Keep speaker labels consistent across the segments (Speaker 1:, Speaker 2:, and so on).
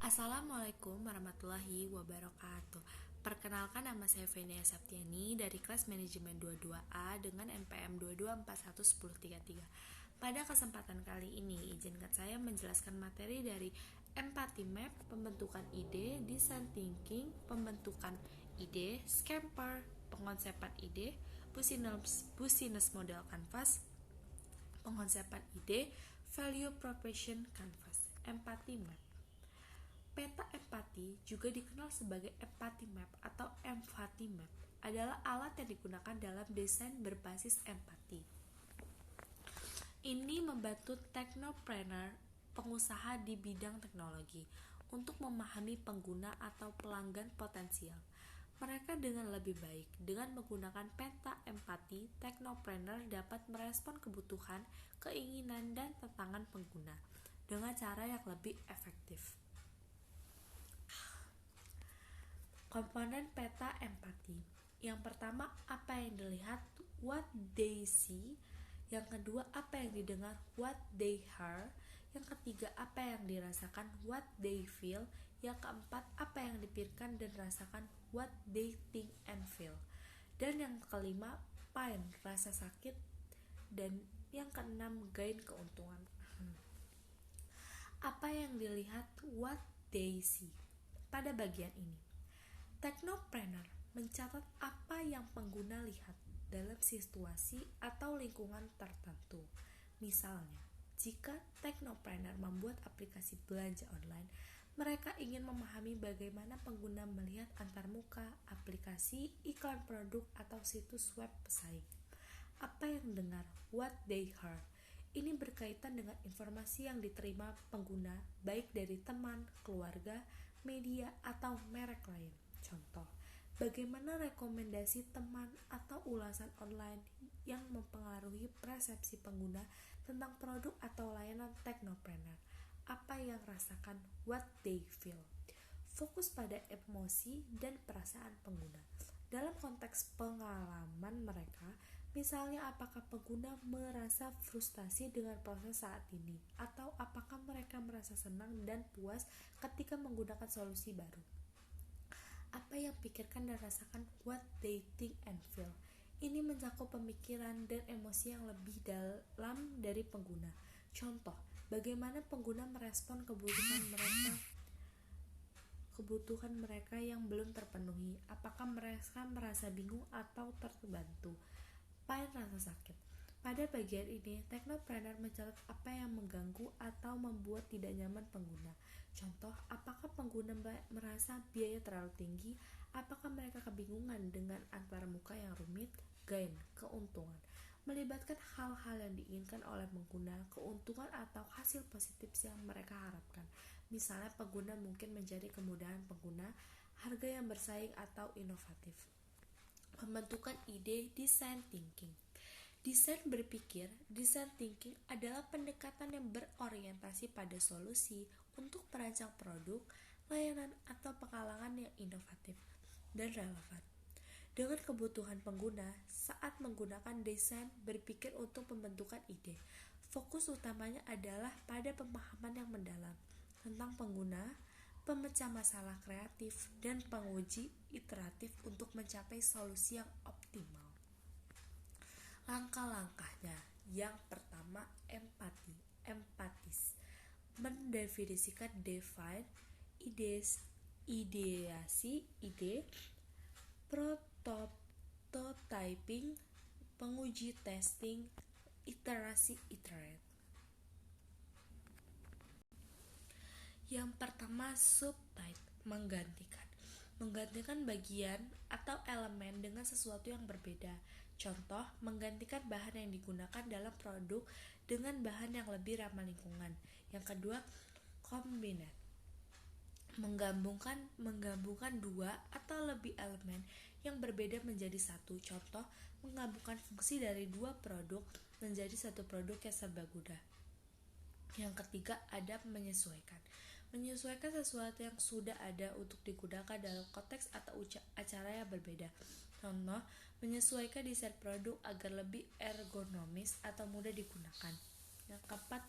Speaker 1: Assalamualaikum warahmatullahi wabarakatuh. Perkenalkan, nama saya Venia Septiani dari kelas manajemen 22A dengan NPM 22411033. Pada kesempatan kali ini, izinkan saya menjelaskan materi dari empathy map, pembentukan ide, design thinking, pembentukan ide, scamper, pengonsepan ide, business model canvas, pengonsepan ide, value proposition canvas. Empathy map. Peta empati, juga dikenal sebagai empathy map atau empathy map, adalah alat yang digunakan dalam desain berbasis empati. Ini membantu teknopreneur, pengusaha di bidang teknologi, untuk memahami pengguna atau pelanggan potensial mereka dengan lebih baik. Dengan menggunakan peta empati, teknopreneur dapat merespon kebutuhan, keinginan, dan tantangan pengguna dengan cara yang lebih efektif. Komponen peta empati. Yang pertama, apa yang dilihat, what they see. Yang kedua, apa yang didengar, what they hear. Yang ketiga, apa yang dirasakan, what they feel. Yang keempat, apa yang dipikirkan dan rasakan, what they think and feel. Dan yang kelima, pain, rasa sakit. Dan yang keenam, gain, keuntungan. Apa yang dilihat, what they see. Pada bagian ini, teknopreneur mencatat apa yang pengguna lihat dalam situasi atau lingkungan tertentu. Misalnya, jika teknopreneur membuat aplikasi belanja online, mereka ingin memahami bagaimana pengguna melihat antarmuka, aplikasi, iklan produk, atau situs web pesaing. Apa yang dengar, what they heard. Ini berkaitan dengan informasi yang diterima pengguna, baik dari teman, keluarga, media, atau merek lain. Contoh, bagaimana rekomendasi teman atau ulasan online yang mempengaruhi persepsi pengguna tentang produk atau layanan teknopreneur. Apa yang rasakan, what they feel. Fokus pada emosi dan perasaan pengguna. Dalam konteks pengalaman mereka, misalnya apakah pengguna merasa frustasi dengan proses saat ini, atau apakah mereka merasa senang dan puas ketika menggunakan solusi baru. Apa yang pikirkan dan rasakan, what they think and feel. Ini mencakup pemikiran dan emosi yang lebih dalam dari pengguna. Contoh, bagaimana pengguna merespon kebutuhan mereka yang belum terpenuhi. Apakah mereka merasa bingung atau terbantu. Pain, rasa sakit. Pada bagian ini, teknopreneur mencatat apa yang mengganggu atau membuat tidak nyaman pengguna. Contoh, apakah pengguna merasa biaya terlalu tinggi? Apakah mereka kebingungan dengan antarmuka yang rumit? Gain, keuntungan. Melibatkan hal-hal yang diinginkan oleh pengguna, keuntungan atau hasil positif yang mereka harapkan. Misalnya, pengguna mungkin mencari kemudahan pengguna, harga yang bersaing, atau inovatif. Pembentukan ide, design thinking. Desain berpikir, design thinking adalah pendekatan yang berorientasi pada solusi untuk merancang produk, layanan, atau pengalaman yang inovatif dan relevan dengan kebutuhan pengguna. Saat menggunakan desain berpikir untuk pembentukan ide, fokus utamanya adalah pada pemahaman yang mendalam tentang pengguna, pemecah masalah kreatif, dan penguji iteratif untuk mencapai solusi yang optimal. Langkah-langkahnya. Yang pertama, empati, empatis. Mendefinisikan, define, ideasi, ide, prototyping, penguji, testing, iterasi, iterate. Yang pertama, subtype, menggantikan bagian atau elemen dengan sesuatu yang berbeda. Contoh, menggantikan bahan yang digunakan dalam produk dengan bahan yang lebih ramah lingkungan. Yang kedua, combinate, menggabungkan dua atau lebih elemen yang berbeda menjadi satu. Contoh, menggabungkan fungsi dari dua produk menjadi satu produk yang serbaguna. Yang ketiga, ada menyesuaikan sesuatu yang sudah ada untuk digunakan dalam konteks atau acara yang berbeda. Contoh, menyesuaikan desain produk agar lebih ergonomis atau mudah digunakan. Yang keempat,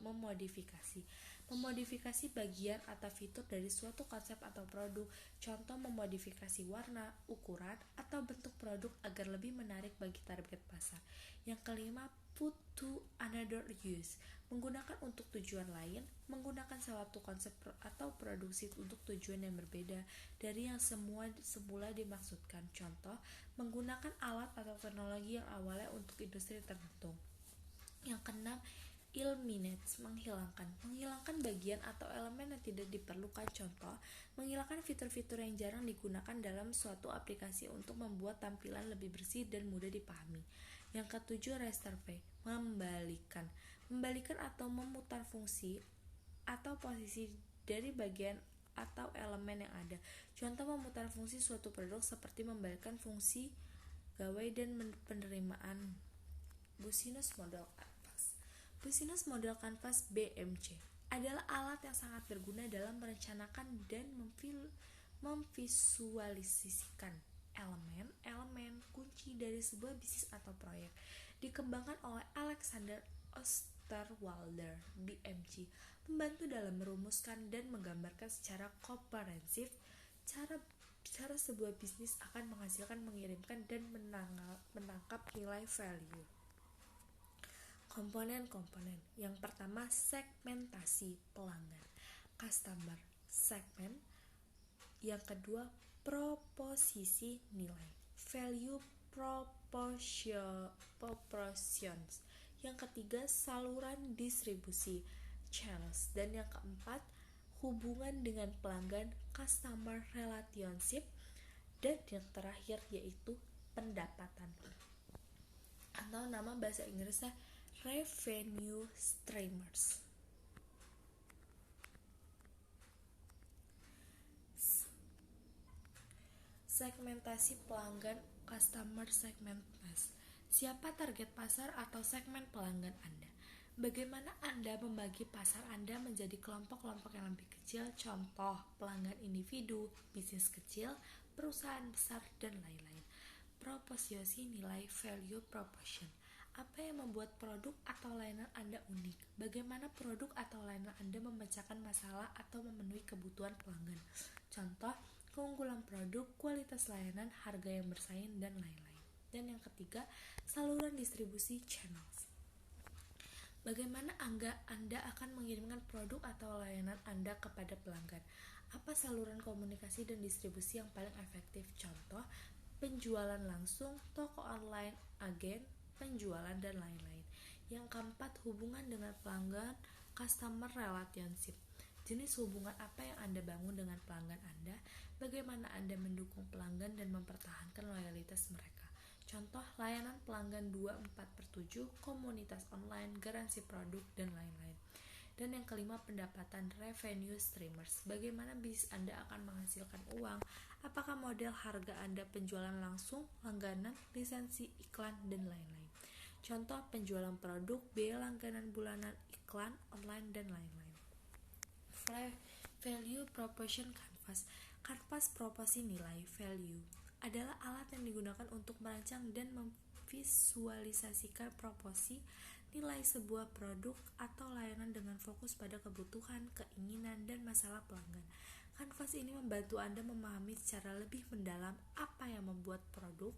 Speaker 1: memodifikasi. Memodifikasi bagian atau fitur dari suatu konsep atau produk. Contoh, memodifikasi warna, ukuran, atau bentuk produk agar lebih menarik bagi target pasar. Yang kelima, put to another use. Menggunakan untuk tujuan lain, menggunakan suatu konsep atau produksi untuk tujuan yang berbeda dari yang semula dimaksudkan. Contoh, menggunakan alat atau teknologi yang awalnya untuk industri tertentu. Yang keenam, eliminate, menghilangkan bagian atau elemen yang tidak diperlukan. Contoh, menghilangkan fitur-fitur yang jarang digunakan dalam suatu aplikasi untuk membuat tampilan lebih bersih dan mudah dipahami. Yang ketujuh, restore, membalikan atau memutar fungsi atau posisi dari bagian atau elemen yang ada. Contoh, memutar fungsi suatu produk seperti membalikkan fungsi gawai dan penerimaan. Business Model Canvas BMC adalah alat yang sangat berguna dalam merencanakan dan memvisualisasikan elemen kunci dari sebuah bisnis atau proyek. Dikembangkan oleh Alexander Osterwalder, BMC, membantu dalam merumuskan dan menggambarkan secara komprehensif cara sebuah bisnis akan menghasilkan, mengirimkan, dan menangkap nilai value. Komponen-komponen. Yang pertama, segmentasi pelanggan, customer segment. Yang kedua, proposisi nilai, value proportions. Yang ketiga, saluran distribusi, channels. Dan yang keempat, hubungan dengan pelanggan, customer relationship. Dan yang terakhir yaitu pendapatan, atau nama bahasa Inggrisnya revenue streamers. Segmentasi pelanggan, customer segment. Siapa target pasar atau segmen pelanggan Anda? Bagaimana Anda membagi pasar Anda menjadi kelompok-kelompok yang lebih kecil? Contoh, pelanggan individu, bisnis kecil, perusahaan besar, dan lain-lain. Proporsi nilai, value proportion. Apa yang membuat produk atau layanan Anda unik? Bagaimana produk atau layanan Anda memecahkan masalah atau memenuhi kebutuhan pelanggan? Contoh, keunggulan produk, kualitas layanan, harga yang bersaing, dan lain-lain. Dan yang ketiga, saluran distribusi, channels. Bagaimana Anda akan mengirimkan produk atau layanan Anda kepada pelanggan? Apa saluran komunikasi dan distribusi yang paling efektif? Contoh, penjualan langsung, toko online, agen penjualan, dan lain-lain. Yang keempat, hubungan dengan pelanggan, customer relationship. Jenis hubungan apa yang Anda bangun dengan pelanggan Anda? Bagaimana Anda mendukung pelanggan dan mempertahankan loyalitas mereka? Contoh, layanan pelanggan 24/7, komunitas online, garansi produk, dan lain-lain. Dan yang kelima, pendapatan, revenue streamers. Bagaimana bisnis Anda akan menghasilkan uang? Apakah model harga Anda penjualan langsung, langganan, lisensi, iklan, dan lain-lain? Contoh, penjualan produk, biaya langganan bulanan, iklan, online, dan lain-lain. Value proportion canvas. Kanvas proporsi nilai, value, adalah alat yang digunakan untuk merancang dan memvisualisasikan proporsi nilai sebuah produk atau layanan dengan fokus pada kebutuhan, keinginan, dan masalah pelanggan. Kanvas ini membantu Anda memahami secara lebih mendalam apa yang membuat produk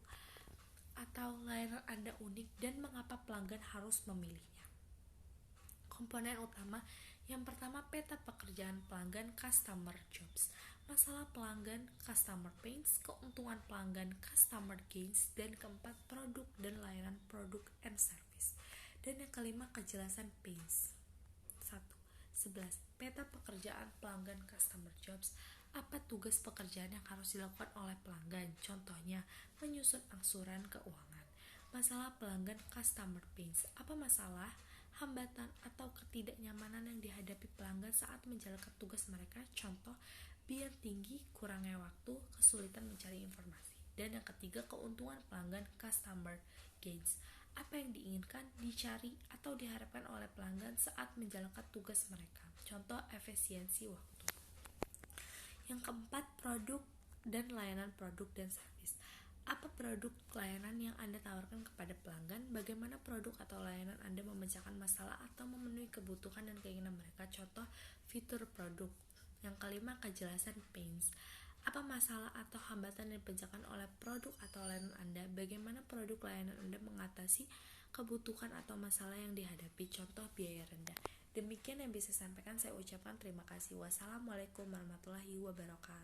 Speaker 1: atau layanan Anda unik dan mengapa pelanggan harus memilihnya. Komponen utama. Yang pertama, peta pekerjaan pelanggan, customer jobs. Masalah pelanggan, customer pains. Keuntungan pelanggan, customer gains. Dan keempat, produk dan layanan, product and service. Dan yang kelima, kejelasan pains. 11. Peta pekerjaan pelanggan, customer jobs. Apa tugas pekerjaan yang harus dilakukan oleh pelanggan? Contohnya, menyusun angsuran keuangan. Masalah pelanggan, customer pains. Apa masalah, hambatan, atau ketidaknyamanan yang dihadapi pelanggan saat menjalankan tugas mereka? Contoh, biaya tinggi, kurangnya waktu, kesulitan mencari informasi. Dan yang ketiga, keuntungan pelanggan, customer gains. Apa yang diinginkan, dicari, atau diharapkan oleh pelanggan saat menjalankan tugas mereka? Contoh, efisiensi waktu. Yang keempat, produk dan layanan, produk dan service. Apa produk layanan yang Anda tawarkan kepada pelanggan? Bagaimana produk atau layanan Anda memecahkan masalah atau memenuhi kebutuhan dan keinginan mereka? Contoh fitur produk. Yang kelima, kejelasan pains. Apa masalah atau hambatan yang dipecahkan oleh produk atau layanan Anda? Bagaimana produk layanan Anda mengatasi kebutuhan atau masalah yang dihadapi? Contoh biaya rendah. Demikian yang bisa saya sampaikan. Saya ucapkan terima kasih. Wassalamualaikum warahmatullahi wabarakatuh.